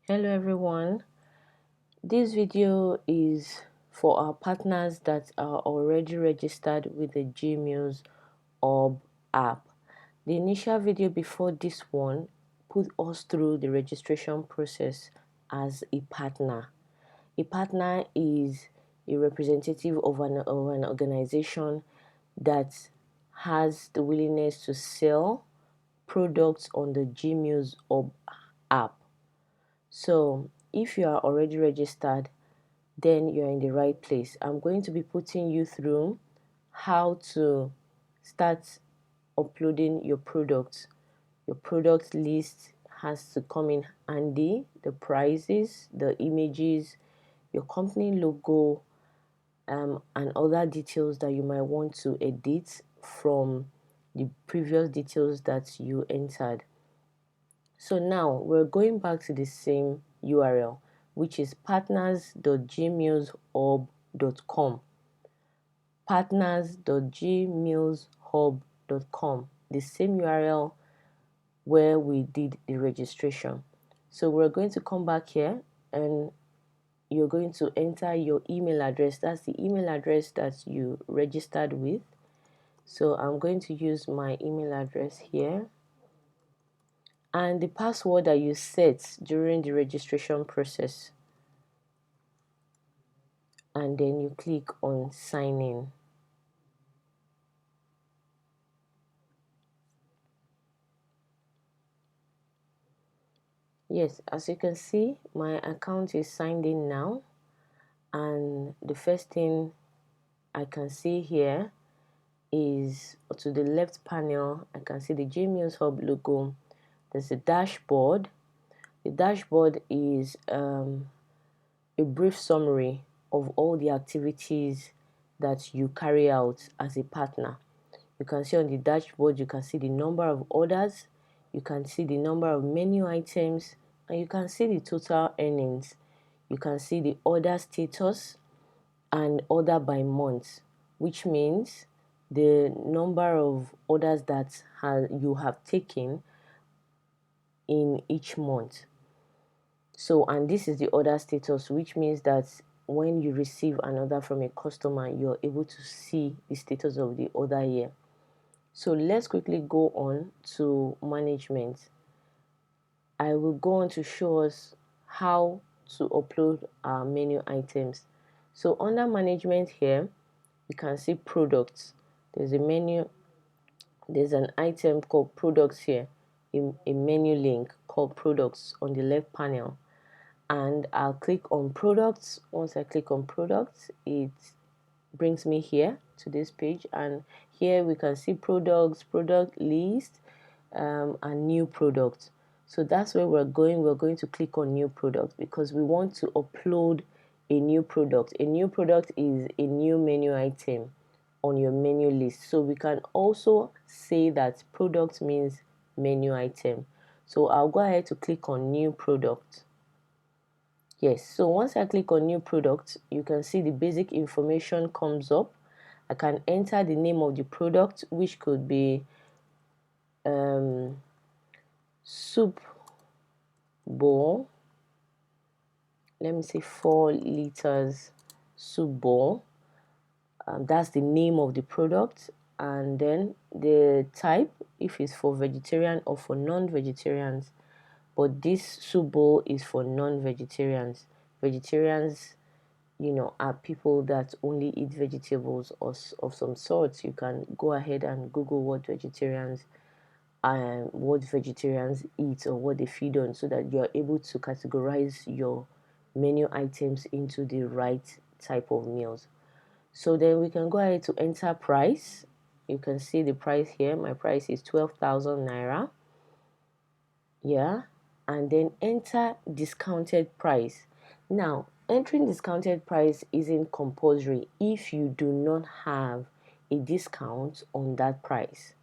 Hello everyone, this video is for our partners that are already registered with the Gmeals Hub app. The initial video before this one put us through the registration process as a partner. A partner is a representative of an organization that has the willingness to sell products on the Gmeals Hub app. So if you are already registered, then you're in the right place. I'm going to be putting you through how to start uploading your products. Your product list has to come in handy, the prices, the images, your company logo, and other details that you might want to edit from the previous details that you entered. So now we're going back to the same URL, which is partners.gmealshub.com. Partners.gmealshub.com, the same URL where we did the registration. So we're going to come back here and you're going to enter your email address. That's the email address that you registered with. So I'm going to use my email address here. And the password that you set during the registration process, and then you click on sign in. Yes, as you can see, my account is signed in now, and the first thing I can see here is to the left panel. I can see the Gmeals Hub logo. There's a dashboard. The dashboard is a brief summary of all the activities that you carry out as a partner. You can see on the dashboard, you can see the number of orders, you can see the number of menu items, and you can see the total earnings. You can see the order status and order by month, which means the number of orders that you have taken in each month. So, and this is the order status, which means that when you receive an order from a customer, you're able to see the status of the order here. So let's quickly go on to management. I will go on to show us how to upload our menu items. So under management here, you can see products. There's a menu, there's an item called products here, a menu link called products on the left panel. And I'll click on products. Once I click on products, it brings me here to this page, and here we can see products, product list, and new product. So that's where we're going. We're going to click on new product because we want to upload a new product. A new product is a new menu item on your menu list. So we can also say that product means menu item. So I'll go ahead to click on new product. Yes, so once I click on new product, you can see the basic information comes up. I can enter the name of the product, which could be soup bowl. Let me say 4 liters soup bowl. That's the name of the product, and then the type, if it's for vegetarian or for non-vegetarians. But this soup bowl is for non-vegetarians. Vegetarians, are people that only eat vegetables or of some sorts. You can go ahead and Google what vegetarians eat or what they feed on, so that you're able to categorize your menu items into the right type of meals. So then we can go ahead to enter price. You can see the price here. My price is 12,000 naira. Yeah, and then enter discounted price. Now, entering discounted price isn't compulsory if you do not have a discount on that price.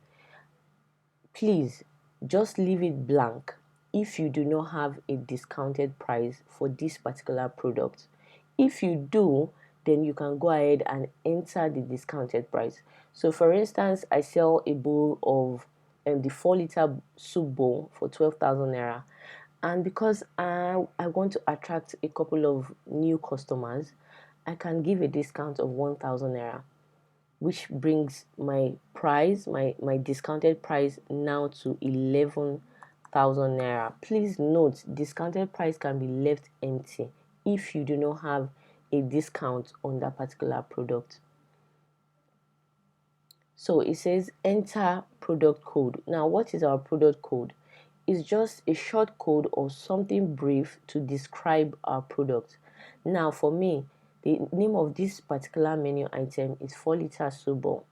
Please just leave it blank if you do not have a discounted price for this particular product. If you do, then you can go ahead and enter the discounted price. So for instance, I sell a bowl of the 4-liter soup bowl for 12,000 naira, And because I want to attract a couple of new customers, I can give a discount of 1,000 naira, which brings my price, my discounted price now to 11,000 naira. Please note, discounted price can be left empty if you do not have a discount on that particular product. So it says enter product code. Now, what is our product code? It's just a short code or something brief to describe our product. Now, for me, the name of this particular menu item is 4-liter soup bowl,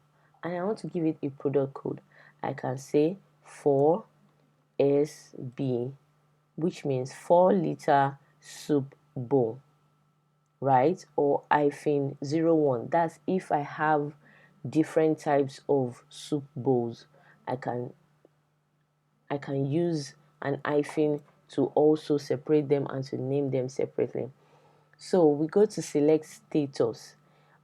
and I want to give it a product code. I can say 4SB, which means 4-liter soup bowl, right? Or -01. That's if I have different types of soup bowls. I can use an hyphen to also separate them and to name them separately. So we go to select status.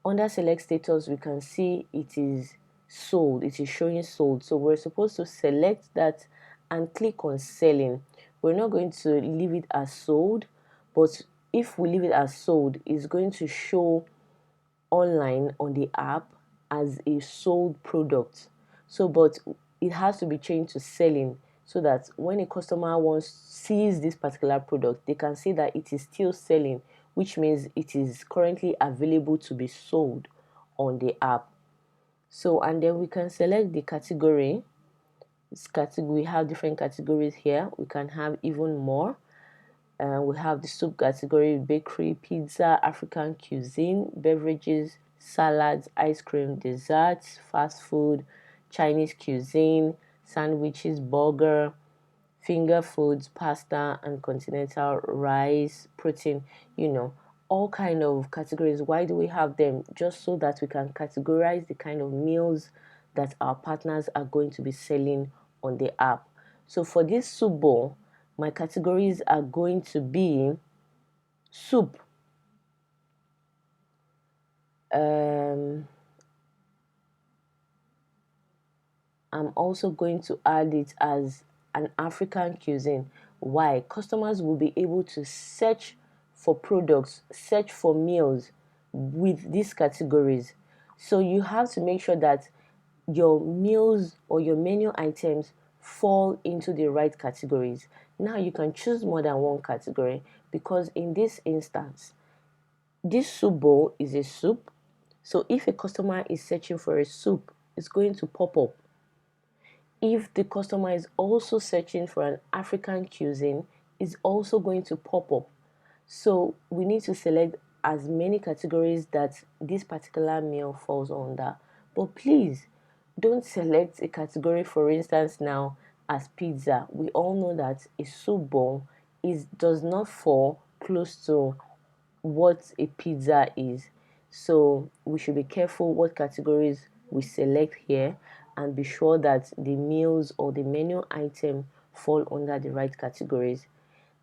Under select status, we can see it is sold. It is showing sold. So we're supposed to select that and click on selling. We're not going to leave it as sold, but if we leave it as sold, it's going to show online on the app as a sold product. So, but it has to be changed to selling so that when a customer sees this particular product, they can see that it is still selling, which means it is currently available to be sold on the app. So, and then we can select the category. We have different categories here. We can have even more. We have the soup category, bakery, pizza, African cuisine, beverages, salads, ice cream, desserts, fast food, Chinese cuisine, sandwiches, burger, finger foods, pasta and continental rice, protein, all kind of categories. Why do we have them? Just so that we can categorize the kind of meals that our partners are going to be selling on the app. So for this soup bowl, my categories are going to be soup, I'm also going to add it as an African cuisine. Why? Customers will be able to search for products, search for meals with these categories. So you have to make sure that your meals or your menu items fall into the right categories. Now you can choose more than one category, because in this instance, this soup bowl is a soup. So if a customer is searching for a soup, it's going to pop up. If the customer is also searching for an African cuisine, it's also going to pop up. So we need to select as many categories that this particular meal falls under. But please don't select a category, for instance, now as pizza. We all know that a soup bowl does not fall close to what a pizza is. So we should be careful what categories we select here and be sure that the meals or the menu item fall under the right categories.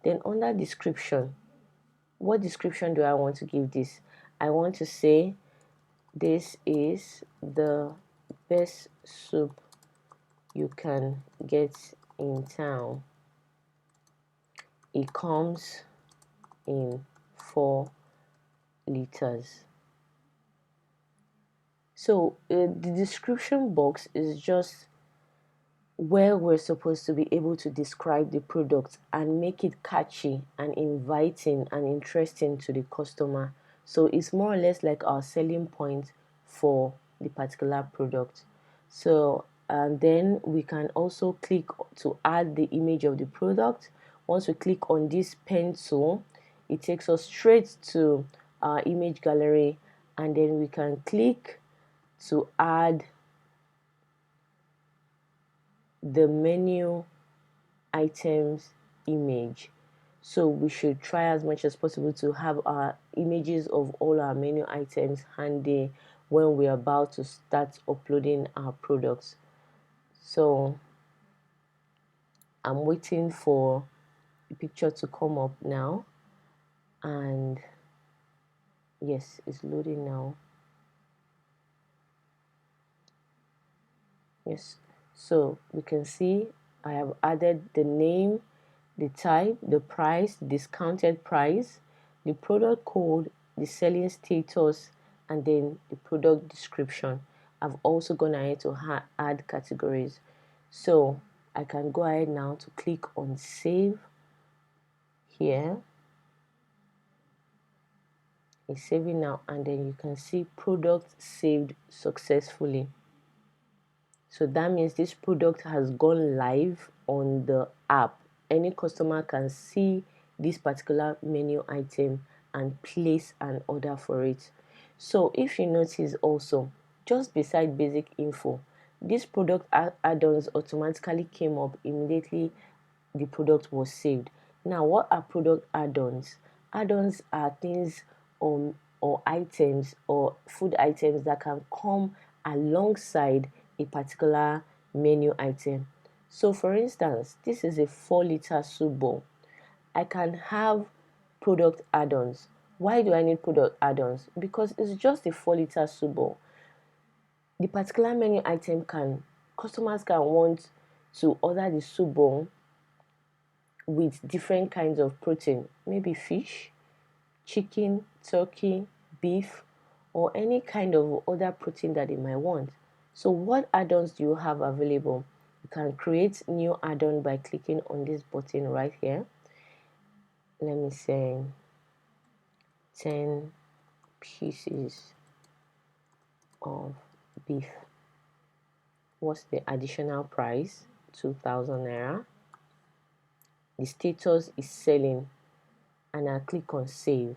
Then under description, what description do I want to give this? I want to say this is the best soup you can get in town. It comes in 4 liters. So the description box is just where we're supposed to be able to describe the product and make it catchy and inviting and interesting to the customer. So it's more or less like our selling point for the particular product. So and then we can also click to add the image of the product. Once we click on this pencil, it takes us straight to our image gallery, and then we can click to add the menu items image. So we should try as much as possible to have our images of all our menu items handy when we're about to start uploading our products. So I'm waiting for the picture to come up now, and yes, it's loading now. Yes, so we can see I have added the name, the type, the price, discounted price, the product code, the selling status, and then the product description. I've also gone ahead to add categories. So I can go ahead now to click on save here. It's saving now, and then you can see product saved successfully. So that means this product has gone live on the app. Any customer can see this particular menu item and place an order for it. So if you notice also, just beside basic info, this product add-ons automatically came up immediately the product was saved. Now, what are product add-ons? Add-ons are things or items or food items that can come alongside a particular menu item. So, for instance, this is a 4-liter soup bowl. I can have product add-ons. Why do I need product add-ons? Because it's just a 4-liter soup bowl. The particular menu item customers can want to order the soup bowl with different kinds of protein, maybe fish, chicken, turkey, beef, or any kind of other protein that they might want. So what add-ons do you have available? You can create new add-on by clicking on this button right here. Let me say 10 pieces of beef. What's the additional price? 2,000 naira. The status is selling, and I'll click on save.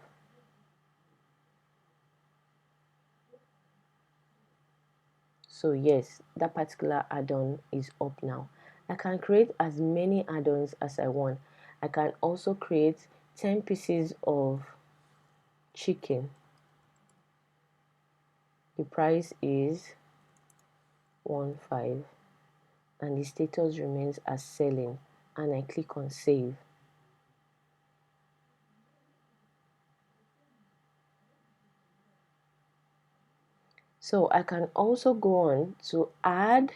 So yes, that particular add-on is up now. I can create as many add-ons as I want. I can also create 10 pieces of chicken. The price is 1.5 and the status remains as selling, and I click on save. So I can also go on to add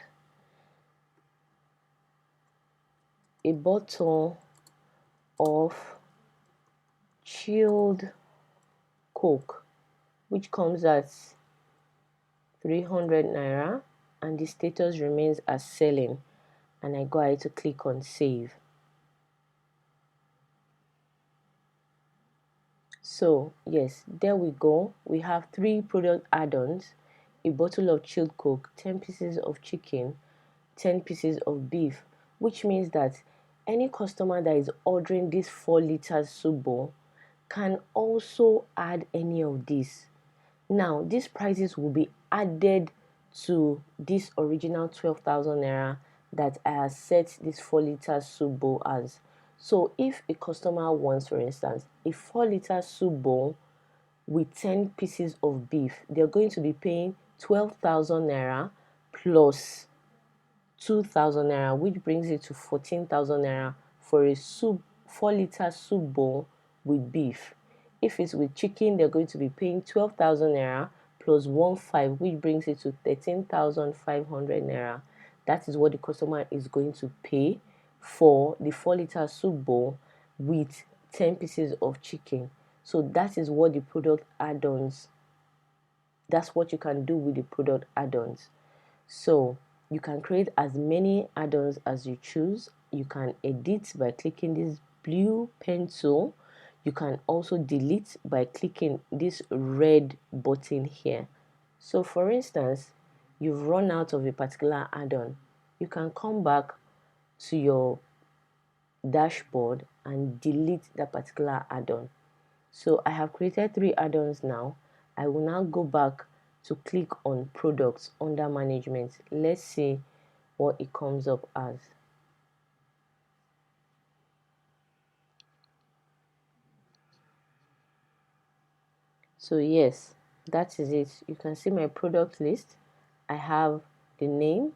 a bottle of chilled Coke, which comes at 300 naira, and the status remains as selling, and I go ahead to click on save. So yes, there we go. We have 3 product add-ons: a bottle of chilled Coke, 10 pieces of chicken, 10 pieces of beef, which means that any customer that is ordering this 4-liter soup bowl can also add any of these. Now, these prices will be added to this original 12,000 naira that I have set this 4-liter soup bowl as. So if a customer wants, for instance, a 4-liter soup bowl with 10 pieces of beef, they're going to be paying 12,000 naira plus 2,000 naira, which brings it to 14,000 naira for a 4-liter soup bowl with beef. If it's with chicken, they're going to be paying 12,000 naira plus 1.5, which brings it to 13,500 naira. That is what the customer is going to pay for the 4-liter soup bowl with 10 pieces of chicken. So that is what the product add-ons, that's what you can do with the product add-ons. So you can create as many add-ons as you choose. You can edit by clicking this blue pencil. You can also delete by clicking this red button here. So for instance, you've run out of a particular add-on. You can come back to your dashboard and delete that particular add-on. So I have created 3 add-ons now. I will now go back to click on products under management. Let's see what it comes up as. So yes, that is it. You can see my product list. I have the name,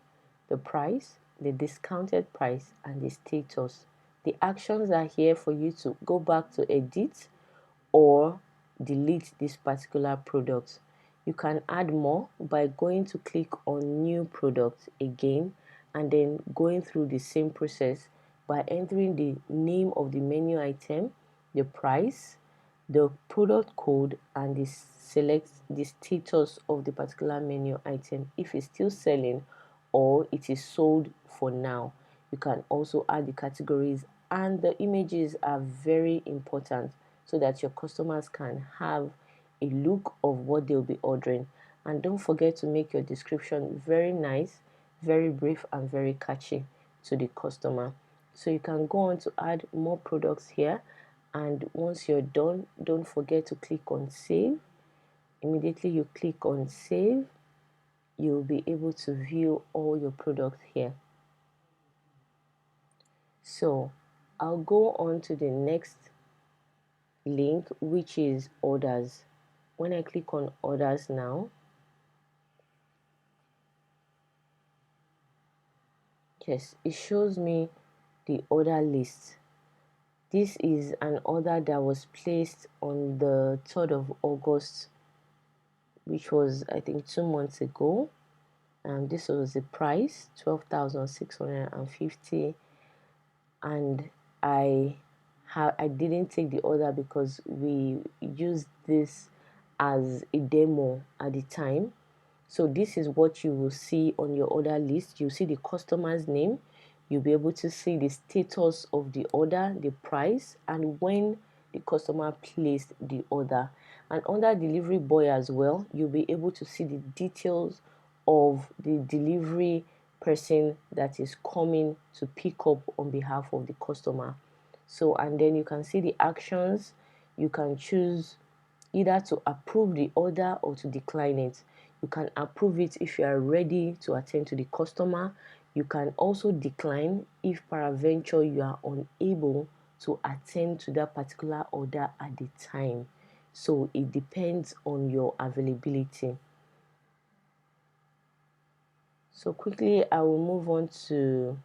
the price, the discounted price, and the status. The actions are here for you to go back to edit or delete this particular product. You can add more by going to click on new product again and then going through the same process by entering the name of the menu item, the price, the product code, and select the status of the particular menu item, if it's still selling or it is sold for now. You can also add the categories, and the images are very important so that your customers can have a look of what they'll be ordering. And don't forget to make your description very nice, very brief, and very catchy to the customer. So you can go on to add more products here, and once you're done, don't forget to click on save. Immediately you click on save, you'll be able to view all your products here. So I'll go on to the next link, which is orders. When I click on orders now, yes, it shows me the order list. This is an order that was placed on the 3rd of August, which was, I think, 2 months ago. This was the price, 12,650, and I didn't take the order because we used this as a demo at the time. So this is what you will see on your order list. You see the customer's name. You'll be able to see the status of the order, the price, and when the customer placed the order. And under delivery boy as well, you'll be able to see the details of the delivery person that is coming to pick up on behalf of the customer. So, and then you can see the actions. You can choose either to approve the order or to decline it. You can approve it if you are ready to attend to the customer. You can also decline if peradventure you are unable to attend to that particular order at the time. So it depends on your availability. So quickly I will move on to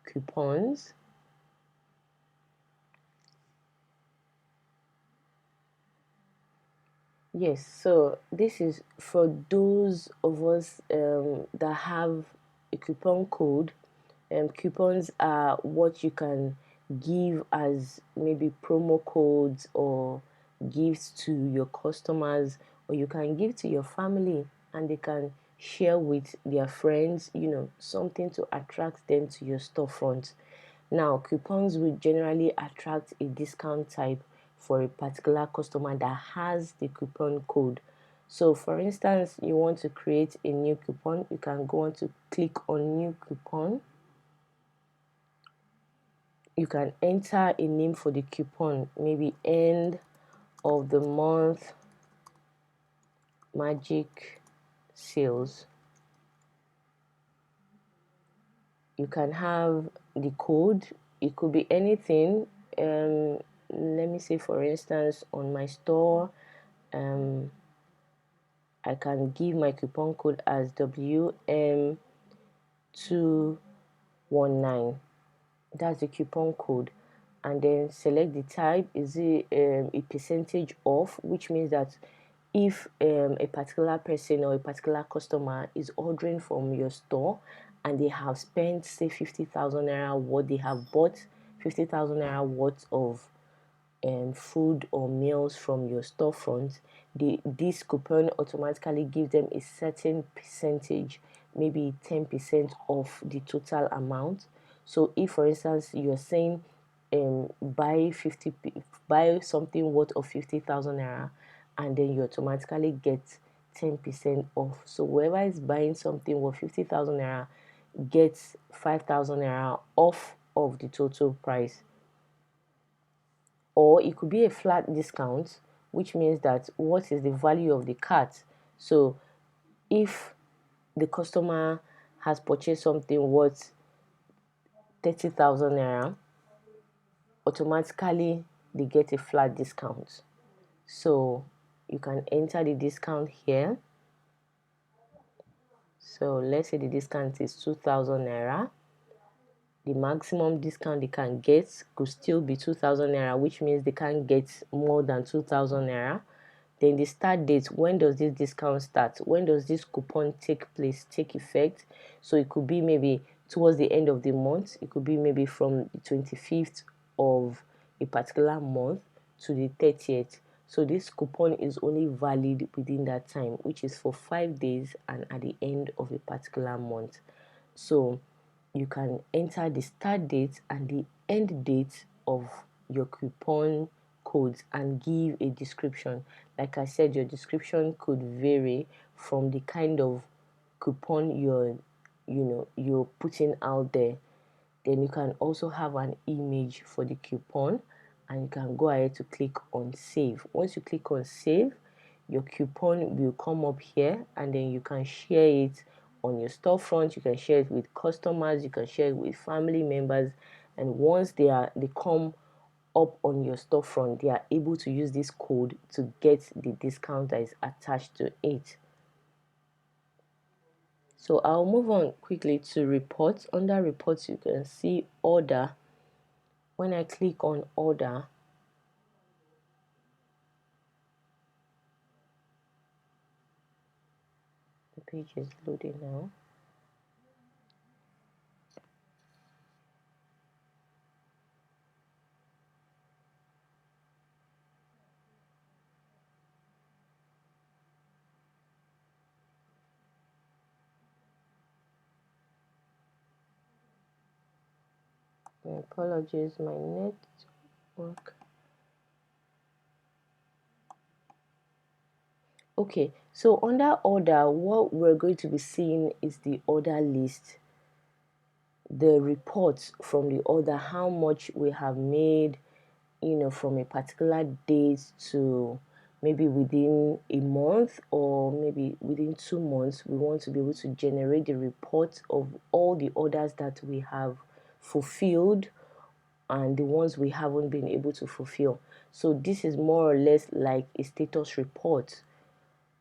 coupons. Yes, so this is for those of us that have a coupon code. Coupons are what you can give as maybe promo codes or gifts to your customers, or you can give to your family and they can share with their friends, something to attract them to your storefront. Now, coupons will generally attract a discount type for a particular customer that has the coupon code. So, for instance, you want to create a new coupon, you can go on to click on new coupon. You can enter a name for the coupon, maybe end of the month magic sales. You can have the code, it could be anything. Let me say, for instance, on my store, I can give my coupon code as WM219. That's the coupon code. And then select the type. Is it a percentage off, which means that if a particular person or a particular customer is ordering from your store and they have spent, say, 50,000 naira, what they have bought 50,000 naira worth of food or meals from your storefront, this coupon automatically gives them a certain percentage, maybe 10% of the total amount. So if, for instance, you're saying buy something worth of 50,000 naira, and then you automatically get 10% off. So whoever is buying something worth 50,000 naira gets 5,000 naira off of the total price. Or it could be a flat discount, which means that what is the value of the cart. So if the customer has purchased something worth 30,000 naira, automatically they get a flat discount. So you can enter the discount here. So let's say the discount is 2,000 naira. The maximum discount they can get could still be 2,000 naira, which means they can't get more than 2,000 naira. Then the start date, when does this discount start? When does this coupon take effect? So it could be maybe towards the end of the month. It could be maybe from the 25th of a particular month to the 30th. So this coupon is only valid within that time, which is for 5 days and at the end of a particular month. So you can enter the start date and the end date of your coupon codes and give a description. Like I said, your description could vary from the kind of coupon you're putting out there. Then you can also have an image for the coupon, and you can go ahead to click on save. Once you click on save, your coupon will come up here, and then you can share it on your storefront. You can share it with customers, you can share it with family members, and once they come up on your storefront, they are able to use this code to get the discount that is attached to it. So I'll move on quickly to reports. Under reports, you can see order. When I click on order, the page is loading now. My apologies, my network. Okay, so under order, what we're going to be seeing is the order list, the reports from the order, how much we have made, from a particular date to maybe within a month or maybe within 2 months. We want to be able to generate the report of all the orders that we have fulfilled and the ones we haven't been able to fulfill. So this is more or less like a status report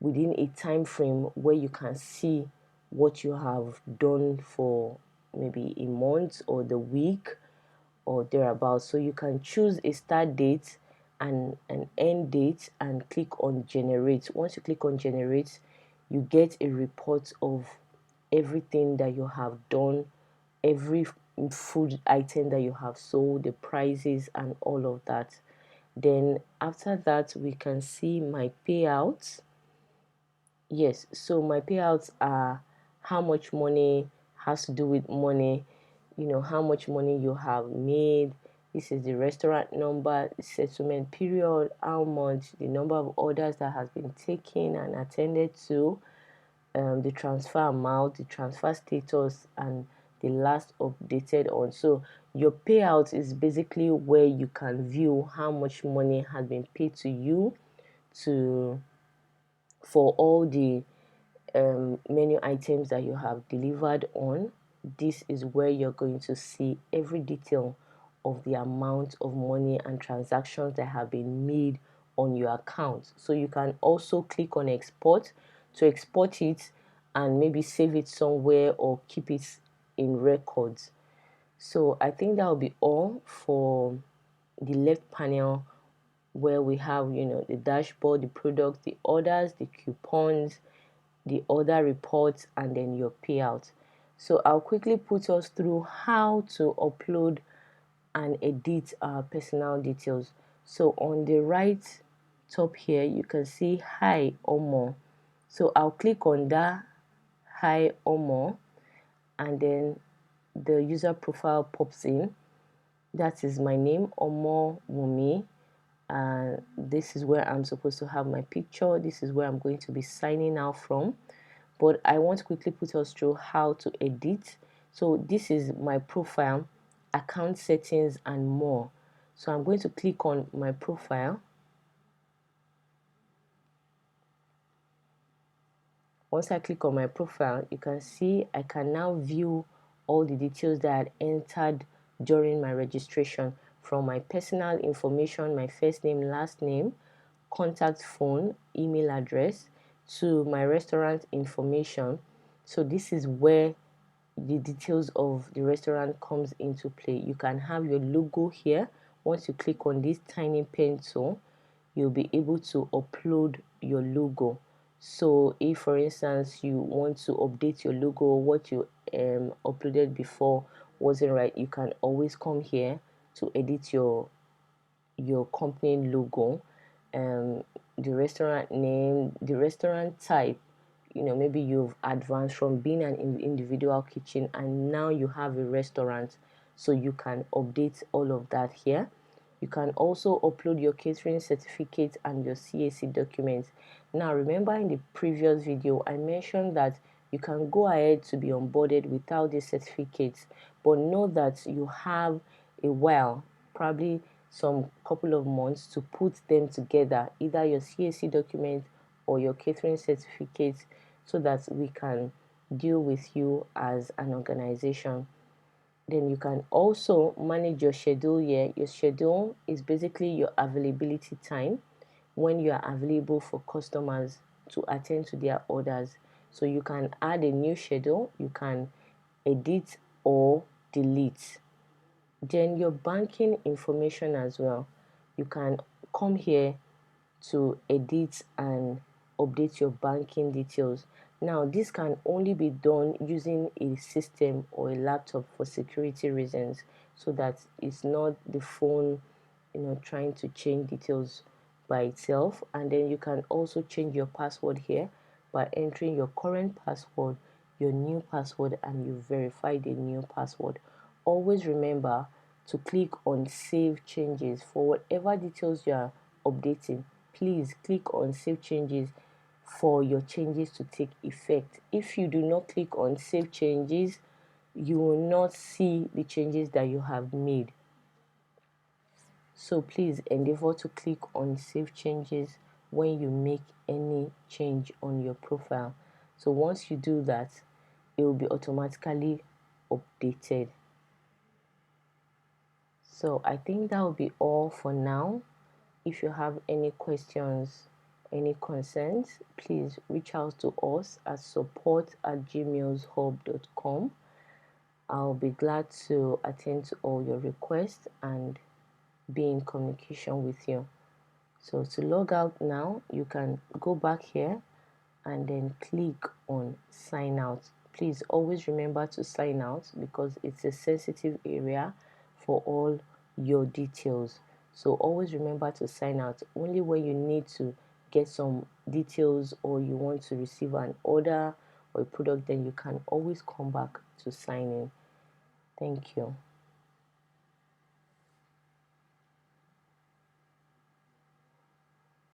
within a time frame where you can see what you have done for maybe a month or the week or thereabouts. So you can choose a start date and an end date and click on generate. Once you click on generate, you get a report of everything that you have done, every food item that you have sold, the prices and all of that. Then after that, we can see my payouts. Yes, so my payouts are how much money has to do with money, how much money you have made. This is the restaurant number, the settlement period, how much, the number of orders that has been taken and attended to, the transfer amount, the transfer status, and the last updated on. So your payout is basically where you can view how much money has been paid to you for all the menu items that you have delivered on. This is where you're going to see every detail of the amount of money and transactions that have been made on your account. So you can also click on export to export it and maybe save it somewhere or keep it in records. So I think that will be all for the left panel, where we have the dashboard, the products, the orders, the coupons, the order reports, and then your payout. So I'll quickly put us through how to upload and edit our personal details. So on the right top here, you can see hi or more. So I'll click on that hi or more, and then the user profile pops in. That is my name, Omo Wumi, and this is where I'm supposed to have my picture. This is where I'm going to be signing out from. But I want to quickly put us through how to edit. So this is my profile, account settings, and more. So I'm going to click on my profile. Once I click on my profile, you can see I can now view all the details that I had entered during my registration, from my personal information, my first name, last name, contact phone, email address, to my restaurant information. So this is where the details of the restaurant comes into play. You can have your logo here. Once you click on this tiny pencil, you'll be able to upload your logo. So if for instance you want to update your logo, what you uploaded before wasn't right, you can always come here to edit your company logo, the restaurant name, the restaurant type. Maybe you've advanced from being an individual kitchen and now you have a restaurant, so you can update all of that here. You can also upload your catering certificate and your CAC documents. Now remember, in the previous video I mentioned that you can go ahead to be onboarded without these certificates, but know that you have a while, probably some couple of months, to put them together, either your CAC document or your catering certificate, so that we can deal with you as an organization. Then you can also manage your schedule here. Your schedule is basically your availability time, when you are available for customers to attend to their orders. So you can add a new schedule, you can edit or delete. Then your banking information as well. You can come here to edit and update your banking details. Now this can only be done using a system or a laptop for security reasons, so that it's not the phone trying to change details by itself. And then you can also change your password here by entering your current password, your new password, and you verify the new password. Always remember to click on save changes for whatever details you are updating. Please click on save changes for your changes to take effect. If you do not click on save changes, you will not see the changes that you have made. So please endeavor to click on save changes when you make any change on your profile. So once you do that, it will be automatically updated. So I think that will be all for now. If you have any questions, any concerns, please reach out to us at support@gmailhub.com. I'll be glad to attend to all your requests and be in communication with you. So to log out now, you can go back here and then click on sign out. Please always remember to sign out, because it's a sensitive area for all your details. So always remember to sign out. Only when you need to get some details or you want to receive an order or a product, then you can always come back to sign in. Thank you.